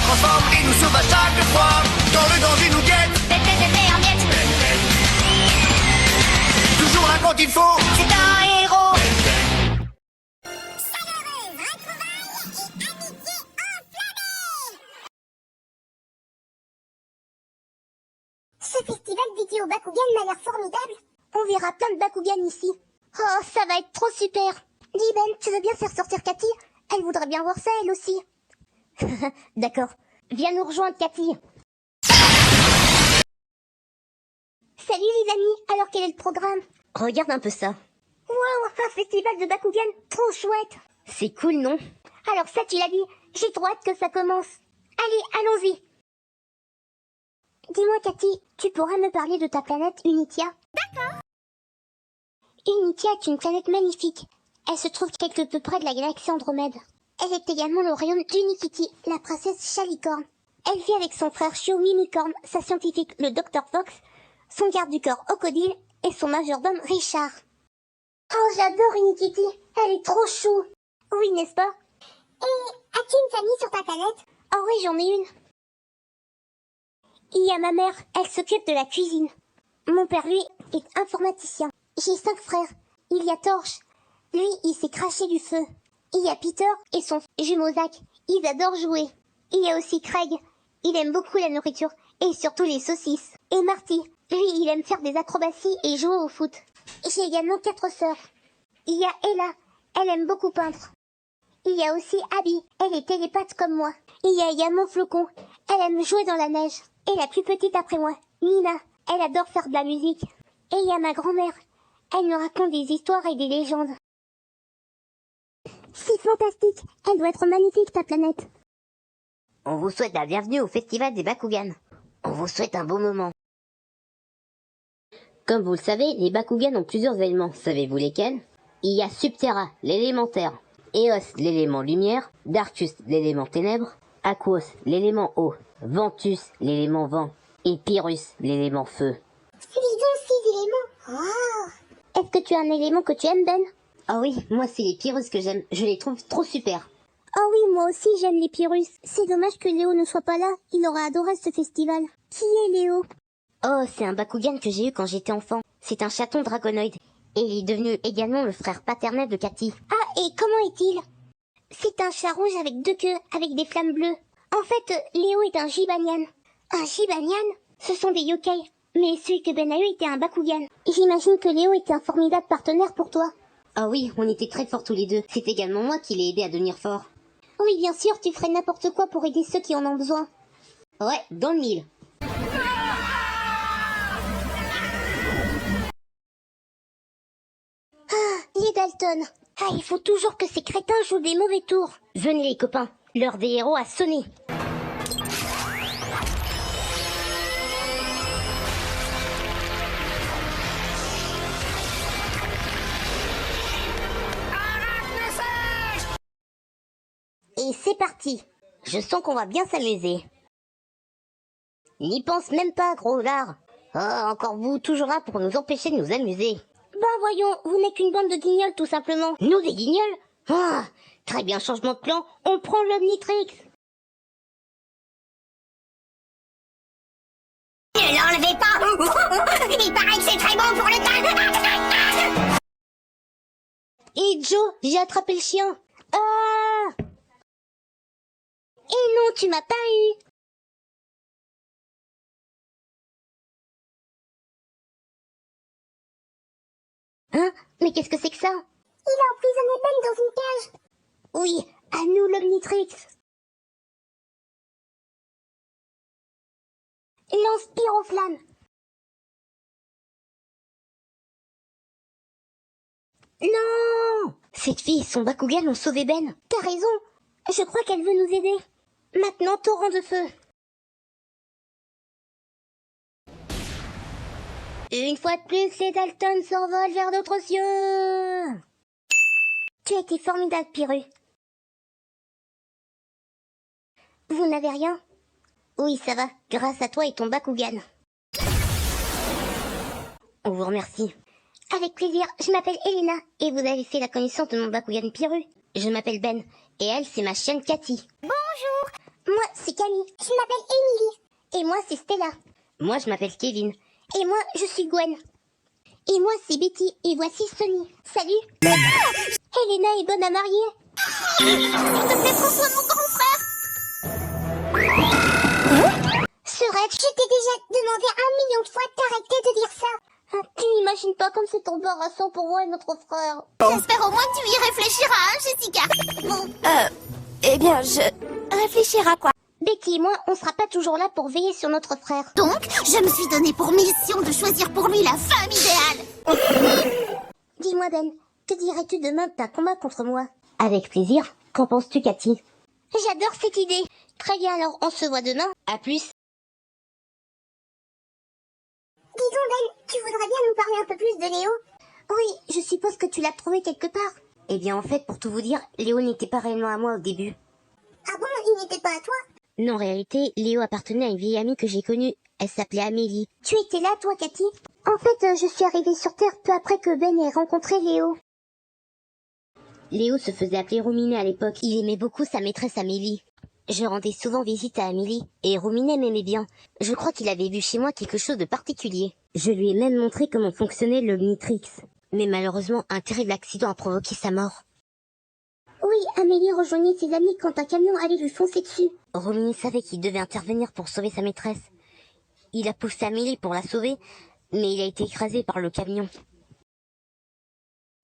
transforme et nous sauve à chaque fois. Quand le danger nous guette, en miettes. toujours là quand il faut. C'est un héros. Ce festival dédié au Bakugan m'a l'air formidable. On verra plein de Bakugan ici. Oh, ça va être trop super. Dis Ben, tu veux bien faire sortir Cathy? Elle voudrait bien voir ça, elle aussi. D'accord. Viens nous rejoindre, Cathy. Salut les amis, alors quel est le programme? Regarde un peu ça. Wow, un festival de Bakugan, trop chouette. C'est cool, non? Alors ça, tu l'as dit, j'ai trop hâte que ça commence. Allez, allons-y. Dis-moi, Cathy, tu pourras me parler de ta planète Unitia? D'accord. Unitia est une planète magnifique. Elle se trouve quelque peu près de la galaxie Andromède. Elle est également le royaume d'Unikitty, la princesse Chalicorne. Elle vit avec son frère Chio Mimicorne, sa scientifique le Dr Fox, son garde du corps Ocodile et son majordome Richard. Oh, j'adore Unikitty, elle est trop chou. Oui, n'est-ce pas? Et as-tu une famille sur ta planète? Oh oui, j'en ai une. Il y a ma mère, elle s'occupe de la cuisine. Mon père, lui, est informaticien. J'ai 5 frères. Il y a Torche. Lui, il s'est craché du feu. Il y a Peter et son jumeau Zach. Ils adorent jouer. Il y a aussi Craig. Il aime beaucoup la nourriture et surtout les saucisses. Et Marty, lui, il aime faire des acrobaties et jouer au foot. J'ai également 4 sœurs. Il y a Ella. Elle aime beaucoup peindre. Il y a aussi Abby. Elle est télépathe comme moi. Il y a également Flocon. Elle aime jouer dans la neige. Et la plus petite après moi, Nina. Elle adore faire de la musique. Et il y a ma grand-mère. Elle me raconte des histoires et des légendes. C'est fantastique. Elle doit être magnifique, ta planète. On vous souhaite la bienvenue au Festival des Bakugan. On vous souhaite un beau moment. Comme vous le savez, les Bakugan ont plusieurs éléments. Savez-vous lesquels? Il y a Subterra, l'élémentaire. Eos, l'élément lumière. Darkus, l'élément ténèbres. Aquos, l'élément eau. Ventus, l'élément vent. Et Pyrrhus, l'élément feu. Dis donc, 6 éléments. Oh. Est-ce que tu as un élément que tu aimes, Ben? Ah oui, moi c'est les Pyrrhus que j'aime. Je les trouve trop super. Oh oui, moi aussi j'aime les Pyrrhus. C'est dommage que Léo ne soit pas là. Il aurait adoré ce festival. Qui est Léo? Oh, c'est un Bakugan que j'ai eu quand j'étais enfant. C'est un chaton dragonoïde. Et il est devenu également le frère paternel de Cathy. Ah, et comment est-il? C'est un chat rouge avec 2 queues, avec des flammes bleues. En fait, Léo est un Gibanian. Un Gibanian? Ce sont des yokai. Mais celui que Ben a eu était un Bakugan. J'imagine que Léo était un formidable partenaire pour toi. Ah oui, on était très forts tous les deux. C'est également moi qui l'ai aidé à devenir fort. Oui, bien sûr, tu ferais n'importe quoi pour aider ceux qui en ont besoin. Ouais, dans le mille. Les Dalton. Ah, il faut toujours que ces crétins jouent des mauvais tours. Venez les copains, l'heure des héros a sonné. Et c'est parti. Je sens qu'on va bien s'amuser. N'y pense même pas, gros lard. Oh, encore vous, toujours là pour nous empêcher de nous amuser. Bah voyons, vous n'êtes qu'une bande de guignols tout simplement. Nous des guignols? Ah, très bien, changement de plan, on prend l'Omnitrix. Ne l'enlevez pas. Il paraît que c'est très bon pour le teint. Et Joe, j'ai attrapé le chien. Ah! Et non, tu m'as pas eu. Hein? Mais qu'est-ce que c'est que ça? Il a emprisonné Ben dans une cage. Oui, à nous l'Omnitrix. Lance pyroflamme. Non! Cette fille et son Bakugan ont sauvé Ben. T'as raison. Je crois qu'elle veut nous aider. Maintenant, torrent de feu. Une fois de plus, les Dalton s'envolent vers d'autres cieux. Tu as été formidable, Pyrrhu. Vous n'avez rien? Oui, ça va, grâce à toi et ton Bakugan. On vous remercie. Avec plaisir, je m'appelle Elena, et vous avez fait la connaissance de mon Bakugan Pyrrhu. Je m'appelle Ben, et elle, c'est ma chienne Cathy. Bonjour. Moi, c'est Camille. Mélanie. Je m'appelle Émilie. Et moi, c'est Stella. Moi, je m'appelle Kevin. Et moi, je suis Gwen. Et moi, c'est Betty. Et voici Sonny. Salut. Helena est bonne à marier. S'il te plaît, François, mon grand frère. Serette, je t'ai déjà demandé 1 million de fois d'arrêter de dire ça. Tu n'imagines pas comme c'est embarrassant pour moi et notre frère. J'espère au moins que tu y réfléchiras, hein, Jessica. Bon. Eh bien, je réfléchirai à quoi? Betty et moi, on sera pas toujours là pour veiller sur notre frère. Donc, je me suis donné pour mission de choisir pour lui la femme idéale. Dis-moi Ben, que dirais-tu demain d'un combat contre moi? Avec plaisir. Qu'en penses-tu, Cathy? J'adore cette idée. Très bien, alors on se voit demain. À plus. Dis donc Ben, tu voudrais bien nous parler un peu plus de Léo? Oui, je suppose que tu l'as trouvé quelque part. Eh bien, en fait, pour tout vous dire, Léo n'était pas réellement à moi au début. Ah bon, il n'était pas à toi? Non, en réalité, Léo appartenait à une vieille amie que j'ai connue. Elle s'appelait Amélie. Tu étais là, toi, Cathy? En fait, je suis arrivée sur Terre peu après que Ben ait rencontré Léo. Léo se faisait appeler Rouminet à l'époque. Il aimait beaucoup sa maîtresse Amélie. Je rendais souvent visite à Amélie, et Rouminet m'aimait bien. Je crois qu'il avait vu chez moi quelque chose de particulier. Je lui ai même montré comment fonctionnait l'Omnitrix. Mais malheureusement, un terrible accident a provoqué sa mort. Oui, Amélie rejoignait ses amis quand un camion allait lui foncer dessus. Rouminet savait qu'il devait intervenir pour sauver sa maîtresse. Il a poussé Amélie pour la sauver, mais il a été écrasé par le camion.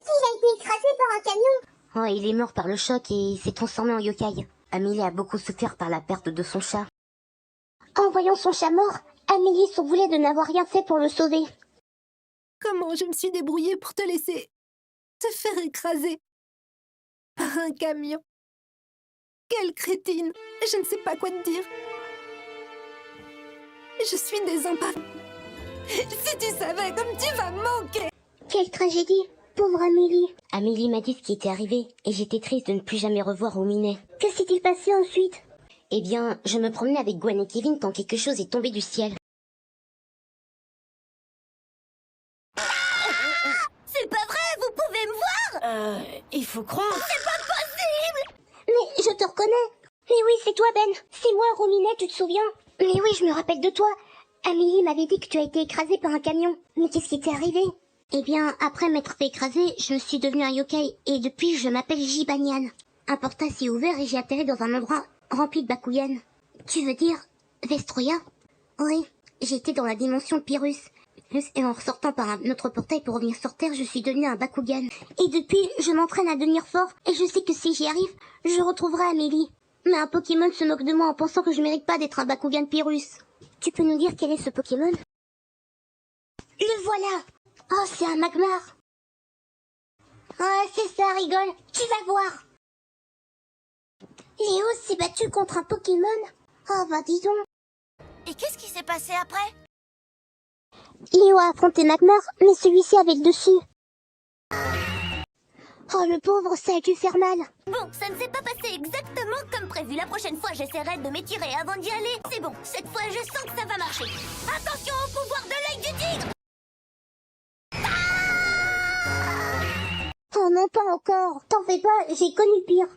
Il a été écrasé par un camion? Oh, il est mort par le choc et il s'est transformé en yokai. Amélie a beaucoup souffert par la perte de son chat. En voyant son chat mort, Amélie s'en voulait de n'avoir rien fait pour le sauver. Comment je me suis débrouillée pour te laisser te faire écraser par un camion? Quelle crétine! Je ne sais pas quoi te dire. Je suis désemparée. Si tu savais comme tu vas me manquer! Quelle tragédie, pauvre Amélie. Amélie m'a dit ce qui était arrivé et j'étais triste de ne plus jamais revoir Rouminet. Que s'est-il passé ensuite? Eh bien, je me promenais avec Gwen et Kevin quand quelque chose est tombé du ciel. C'est pas vrai, vous pouvez me voir? Il faut croire. Mais je te reconnais. Mais oui, c'est toi, Ben. C'est moi, Rouminet, tu te souviens? Mais oui, je me rappelle de toi. Amélie m'avait dit que tu as été écrasée par un camion. Mais qu'est-ce qui t'est arrivé? Eh bien, après m'être fait écraser, je me suis devenue un yokai. Et depuis, je m'appelle Jibanyan. Un portail s'est ouvert et j'ai atterri dans un endroit rempli de Bakugan. Tu veux dire Vestroya? Oui, j'étais dans la dimension Pyrrhus. Et en ressortant par un autre portail pour revenir sur Terre, je suis devenue un Bakugan. Et depuis, je m'entraîne à devenir fort, et je sais que si j'y arrive, je retrouverai Amélie. Mais un Pokémon se moque de moi en pensant que je mérite pas d'être un Bakugan Pyrrhus. Tu peux nous dire quel est ce Pokémon? Le voilà! Oh, c'est un Magmar! Ouais, c'est ça, rigole. Tu vas voir! Léo s'est battu contre un Pokémon? Oh, bah dis donc. Et qu'est-ce qui s'est passé après? Léo a affronté Magmar, mais celui-ci avait le dessus. Oh, le pauvre, ça a dû faire mal. Bon, ça ne s'est pas passé exactement comme prévu. La prochaine fois, j'essaierai de m'étirer avant d'y aller. C'est bon, cette fois, je sens que ça va marcher. Attention au pouvoir de l'œil du tigre! Oh non, pas encore. T'en fais pas, j'ai connu pire.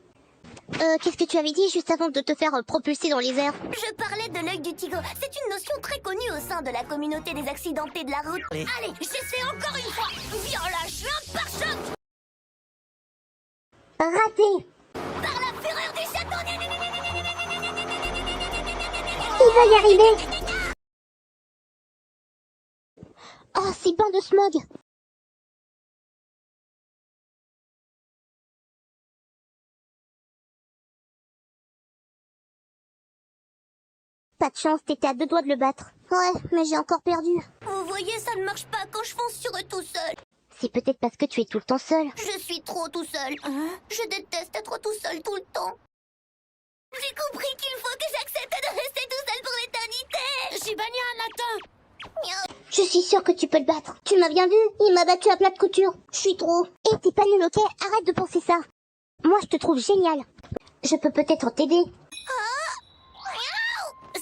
Qu'est-ce que tu avais dit juste avant de te faire propulser dans les airs? Je parlais de l'œil du tigre. C'est une notion très connue au sein de la communauté des accidentés de la route. Allez, j'essaie encore une fois. Viens là, je suis un pare-choc. Raté. Par la fureur du château. Il va y arriver. Oh, c'est bain de smog. Pas de chance, t'étais à 2 doigts de le battre. Ouais, mais j'ai encore perdu. Vous voyez, ça ne marche pas quand je fonce sur eux tout seul. C'est peut-être parce que tu es tout le temps seul. Je suis trop tout seul. Je déteste être tout seul tout le temps. J'ai compris qu'il faut que j'accepte de rester tout seul pour l'éternité. Jibanyan, attends. Je suis sûre que tu peux le battre. Tu m'as bien vu, il m'a battu à plat de couture. Je suis trop. Et t'es pas nul, ok? Arrête de penser ça. Moi, je te trouve génial. Je peux peut-être t'aider.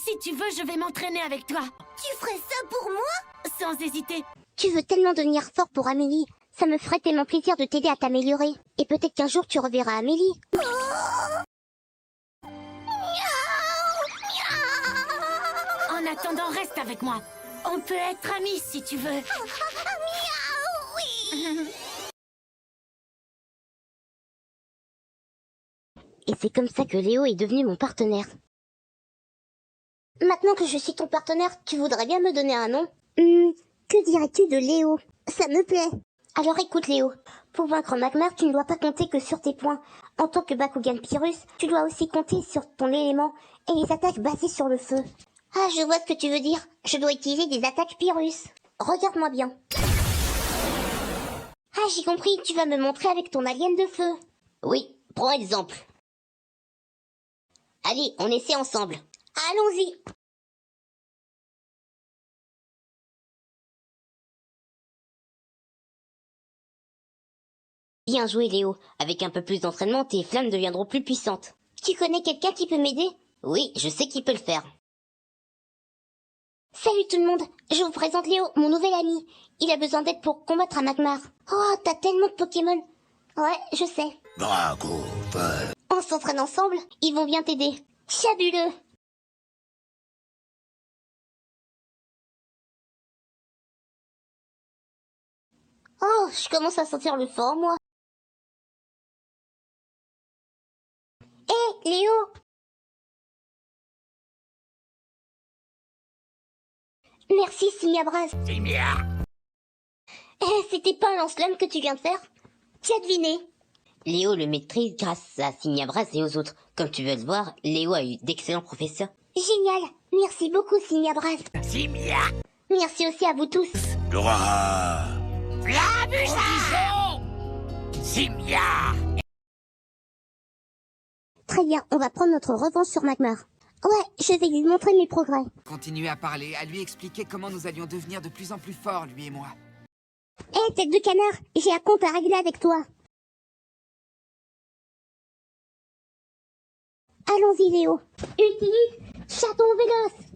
Si tu veux, je vais m'entraîner avec toi. Tu ferais ça pour moi? Sans hésiter. Tu veux tellement devenir fort pour Amélie. Ça me ferait tellement plaisir de t'aider à t'améliorer. Et peut-être qu'un jour tu reverras Amélie. attendant, reste avec moi. On peut être amis si tu veux. Miaou, oui. Et c'est comme ça que Léo est devenu mon partenaire. Maintenant que je suis ton partenaire, tu voudrais bien me donner un nom? Que dirais-tu de Léo? Ça me plaît. Alors écoute Léo, pour vaincre Magmar, tu ne dois pas compter que sur tes points. En tant que Bakugan Pyrrhus, tu dois aussi compter sur ton élément et les attaques basées sur le feu. Ah, je vois ce que tu veux dire. Je dois utiliser des attaques Pyrrhus. Regarde-moi bien. Ah, j'ai compris, tu vas me montrer avec ton alien de feu. Oui, prends exemple. Allez, on essaie ensemble. Allons-y. Bien joué Léo, avec un peu plus d'entraînement, tes flammes deviendront plus puissantes. Tu connais quelqu'un qui peut m'aider? Oui, je sais qui peut le faire. Salut tout le monde, je vous présente Léo, mon nouvel ami. Il a besoin d'aide pour combattre un Magmar. Oh, t'as tellement de Pokémon. Ouais, je sais. Drago, On s'entraîne ensemble, ils vont bien t'aider. Fabuleux. Oh, je commence à sentir le fort, moi. Hé, Léo! Merci, Signabras. Simia. C'était pas un lance-flamme que tu viens de faire? Tu as deviné. Léo le maîtrise grâce à Signabras et aux autres. Comme tu veux le voir, Léo a eu d'excellents professeurs. Génial. Merci beaucoup, Signabras. Simia. Merci aussi à vous tous. Dora. Flabusa. Simia. Très bien, on va prendre notre revanche sur Magmar. Ouais, je vais lui montrer mes progrès. Continuer à parler, à lui expliquer comment nous allions devenir de plus en plus forts, lui et moi. Hé, tête de canard, j'ai un compte à régler avec toi. Allons-y, Léo. Utilise chaton véloce.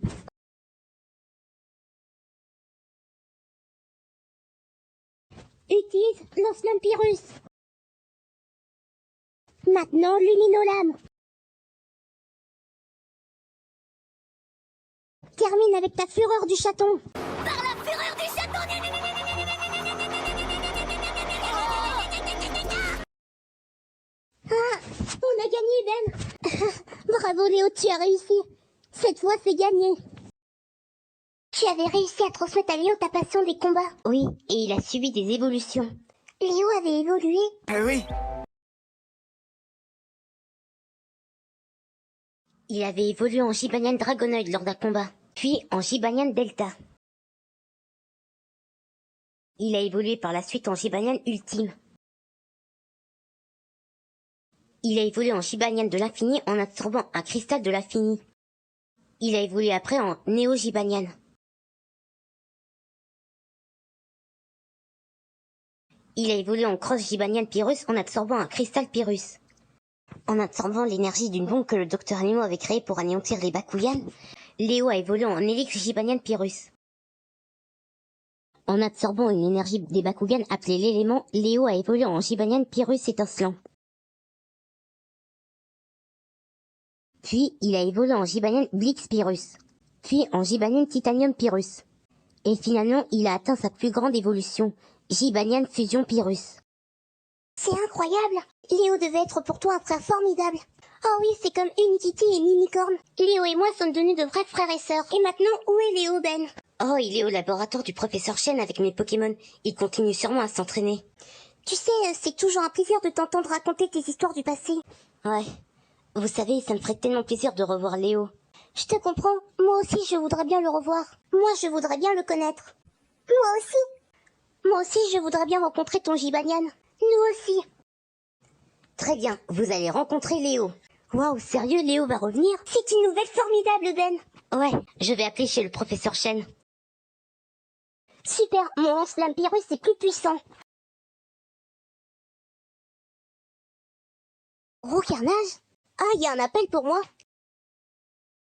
Utilise lance-flamme Pyrrhus. Maintenant, Luminolame. Termine avec ta fureur du chaton. Par la fureur du chaton. Ah, on a gagné, Ben. Bravo, Léo, tu as réussi. Cette fois, c'est gagné. Tu avais réussi à transmettre à Léo ta passion des combats. Oui, et il a subi des évolutions. Léo avait évolué. Oui. Il avait évolué en Gibanian Dragonoid lors d'un combat, puis en Gibanian Delta. Il a évolué par la suite en Gibanian Ultime. Il a évolué en Gibanian de l'infini en absorbant un cristal de l'infini. Il a évolué après en Néo Gibanian. Il a évolué en Cross Gibanian Pyrrhus en absorbant un cristal Pyrrhus. En absorbant l'énergie d'une bombe que le Dr Anemo avait créée pour anéantir les Bakugan, Léo a évolué en Helix Gibanian Pyrrhus. En absorbant une énergie des Bakugan appelée l'élément, Léo a évolué en Gibanian Pyrrhus étincelant. Puis, il a évolué en Gibanian Blix Pyrrhus. Puis en Gibanian Titanium Pyrrhus. Et finalement, il a atteint sa plus grande évolution, Gibanian Fusion Pyrrhus. C'est incroyable. Léo devait être pour toi un frère formidable. Oh oui, c'est comme Unikitty et Mimicorn. Léo et moi sommes devenus de vrais frères et sœurs. Et maintenant, où est Léo, Ben? Oh, il est au laboratoire du professeur Chen avec mes Pokémon. Il continue sûrement à s'entraîner. Tu sais, c'est toujours un plaisir de t'entendre raconter tes histoires du passé. Ouais. Vous savez, ça me ferait tellement plaisir de revoir Léo. Je te comprends. Moi aussi, je voudrais bien le revoir. Moi, je voudrais bien le connaître. Moi aussi. Moi aussi, je voudrais bien rencontrer ton Gibanian. Nous aussi. Très bien, vous allez rencontrer Léo. Waouh, sérieux, Léo va revenir? C'est une nouvelle formidable, Ben. Ouais, je vais appeler chez le professeur Chen. Super, mon lance-flamme Pyrrhus est plus puissant. Gros carnage? Ah, il y a un appel pour moi.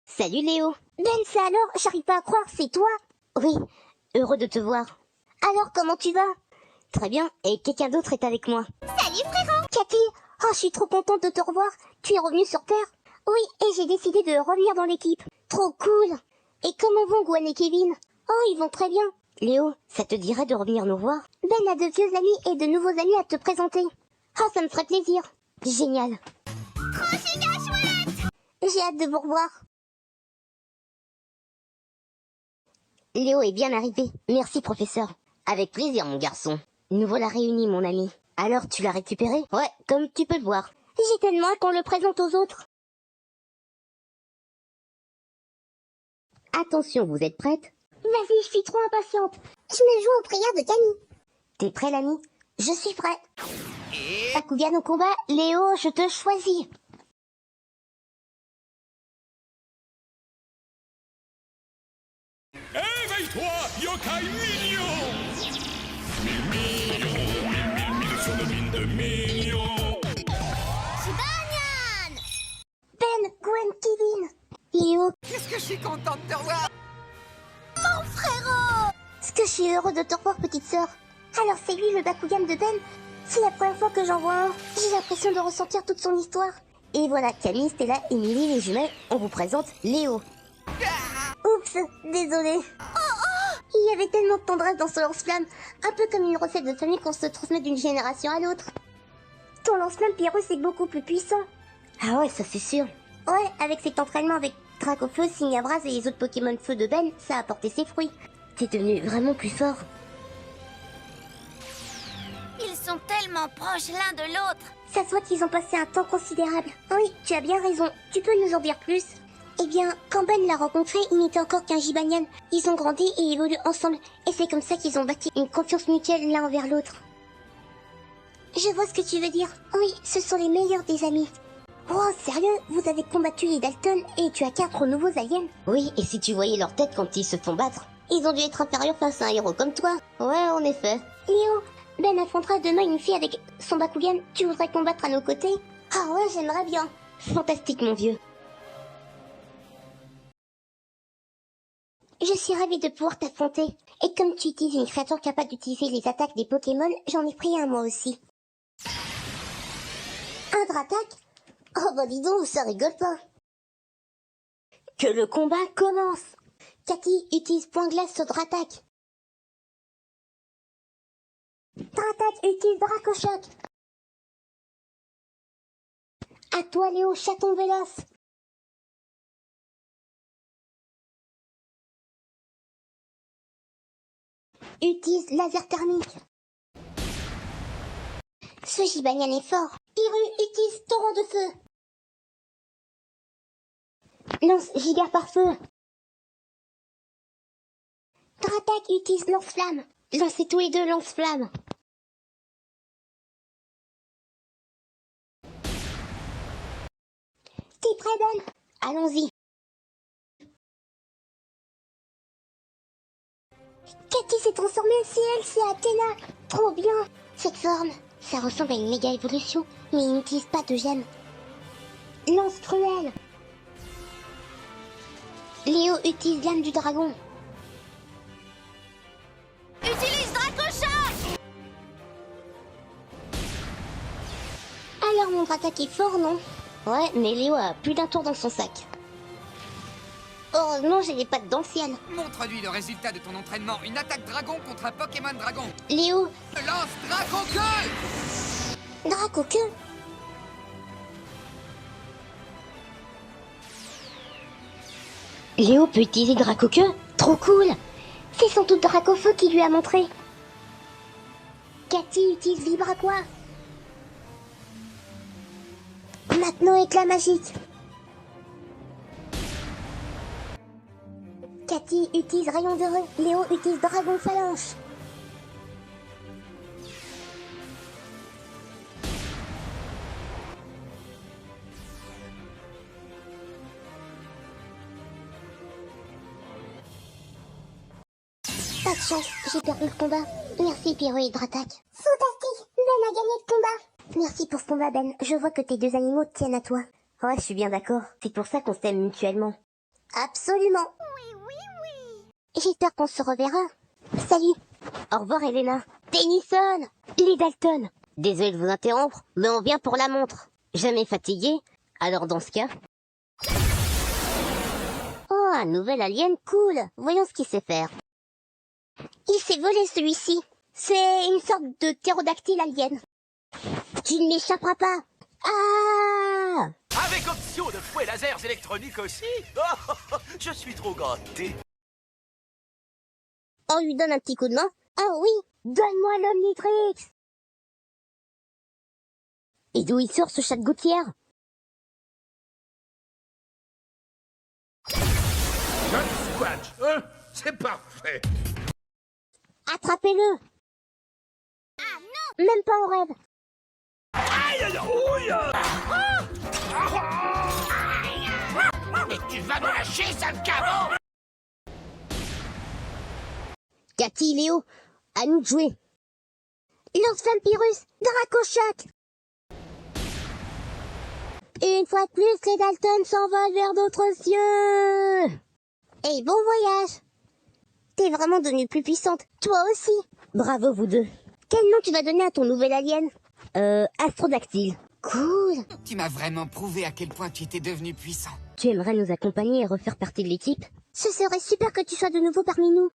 Salut Léo. Ben, c'est alors? J'arrive pas à croire, c'est toi? Oui, heureux de te voir. Alors, comment tu vas? Très bien, et quelqu'un d'autre est avec moi. Salut frérot. Cathy, oh, je suis trop contente de te revoir. Tu es revenue sur Terre? Oui, et j'ai décidé de revenir dans l'équipe. Trop cool. Et comment vont Gwen et Kevin? Oh, ils vont très bien. Léo, ça te dirait de revenir nous voir? Ben a de vieux amis et de nouveaux amis à te présenter. Oh, ça me ferait plaisir. Génial. Trop giga chouette! J'ai hâte de vous revoir. Léo est bien arrivé. Merci, professeur. Avec plaisir, mon garçon. Nous voilà réunis, mon ami. Alors, tu l'as récupéré? Ouais, comme tu peux le voir. J'ai tellement hâte qu'on le présente aux autres. Attention, vous êtes prête? Vas-y, je suis trop impatiente. Je me joins aux prières de Camille. T'es prêt, l'ami? Je suis prêt. Et... Bakugan au combat, Léo, je te choisis. Éveille-toi, yokai mignon. Sur le mine de mignon. Banyan! Ben, Gwen, Kevin. Léo, Qu'est-ce que je suis contente de te revoir! Mon frérot! est-ce que je suis heureux de te revoir, petite sœur? Alors c'est lui le Bakugan de Ben? C'est la première fois que j'en vois un. J'ai l'impression de ressentir toute son histoire. Et voilà, Camille, Stella, Emily, les jumelles, on vous présente Léo. Oups, désolé. Il y avait tellement de tendresse dans ce lance-flamme. Un peu comme une recette de famille qu'on se transmet d'une génération à l'autre. Ton lance-flamme, Pyrrhus, est beaucoup plus puissant. Ah ouais, ça c'est sûr. Ouais, avec cet entraînement avec Dracofeu, Signabras et les autres Pokémon Feu de Ben, ça a apporté ses fruits. T'es devenu vraiment plus fort. Ils sont tellement proches l'un de l'autre. Ça se voit qu'ils ont passé un temps considérable. Oui, tu as bien raison. Tu peux nous en dire plus? Eh bien, quand Ben l'a rencontré, il n'était encore qu'un Gibanian. Ils ont grandi et évolué ensemble. Et c'est comme ça qu'ils ont bâti une confiance mutuelle l'un envers l'autre. Je vois ce que tu veux dire. Oui, ce sont les meilleurs des amis. Oh, sérieux? Vous avez combattu les Dalton et tu as 4 nouveaux aliens? Oui, et si tu voyais leur tête quand ils se font battre? Ils ont dû être inférieurs face à un héros comme toi. Ouais, en effet. Léo, Ben affrontera demain une fille avec son Bakugan. Tu voudrais combattre à nos côtés? Ah ouais, j'aimerais bien. Fantastique, mon vieux. Je suis ravie de pouvoir t'affronter. Et comme tu utilises une créature capable d'utiliser les attaques des Pokémon, j'en ai pris un moi aussi. Un Dratak? Oh bah dis donc, ça rigole pas. Que le combat commence. Cathy utilise point glace sur Dratak. Dratak utilise Dracochoc. À toi Léo, chaton véloce. Utilise laser thermique. Ce Gibanian est fort. Pyrrhus utilise torrent de feu. Lance giga par feu. Dratak utilise lance-flamme. Lancez tous les deux lance-flamme. T'es prêt, Ben? Allons-y. Cathy s'est transformée, c'est Athéna. Trop bien. Cette forme, ça ressemble à une méga évolution, mais il n'utilise pas de gemmes. Lance cruelle. Léo utilise l'âme du dragon. Utilise Dracochoc! Alors mon attaque est fort, non? Ouais, mais Léo a plus d'un tour dans son sac. Heureusement, j'ai les pattes d'ancienne. Montre-lui le résultat de ton entraînement. Une attaque dragon contre un Pokémon dragon. Léo, Lance Dracoqueue! Dracoqueux. Léo peut utiliser Dracoqueux? Trop cool! C'est sans doute Dracofeu qui lui a montré. Cathy utilise Vibraqua. Maintenant éclat magique. Cathy utilise rayon de rue. Léo utilise dragon phalange. Pas de chance, j'ai perdu le combat. Merci Pyro et Dratak. Fantastique, Ben a gagné le combat. Merci pour ce combat Ben, je vois que tes deux animaux tiennent à toi. Ouais, je suis bien d'accord, c'est pour ça qu'on s'aime mutuellement. Absolument. Oui. J'espère qu'on se reverra. Salut. Au revoir Elena. Tennyson. Les Dalton. Désolé de vous interrompre, mais on vient pour la montre. Jamais fatigué? Alors dans ce cas... Oh, un nouvel alien cool. Voyons ce qu'il sait faire. Il s'est volé celui-ci. C'est une sorte de ptérodactyle alien. Tu ne m'échapperas pas. Ah! Avec option de fouet laser électronique aussi. Je suis trop gâté. On lui donne un petit coup de main. Ah oui, donne-moi l'Omnitrix. Et d'où il sort ce chat de gouttière? Squatch, c'est parfait. Attrapez-le. Ah non! Même pas en rêve. Mais tu vas me lâcher, sale caveau! Cathy, Léo, à nous de jouer. Lance Vampirus, Dracochoc. Une fois de plus, les Dalton s'envolent vers d'autres cieux. Et bon voyage. T'es vraiment devenue plus puissante, toi aussi. Bravo vous deux. Quel nom tu vas donner à ton nouvel alien? Astrodactyle. Cool. Tu m'as vraiment prouvé à quel point tu étais devenu puissant. Tu aimerais nous accompagner et refaire partie de l'équipe? Ce serait super que tu sois de nouveau parmi nous.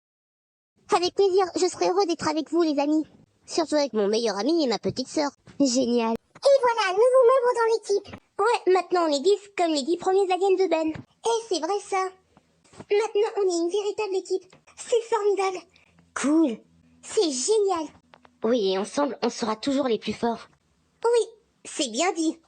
Avec plaisir, je serais heureux d'être avec vous les amis. Surtout avec mon meilleur ami et ma petite sœur. Génial. Et voilà, nouveau membre dans l'équipe. Ouais, maintenant on est 10 comme les 10 premiers aliens de Ben. Et c'est vrai ça. Maintenant on est une véritable équipe. C'est formidable. Cool. C'est génial. Oui, et ensemble on sera toujours les plus forts. Oui, c'est bien dit.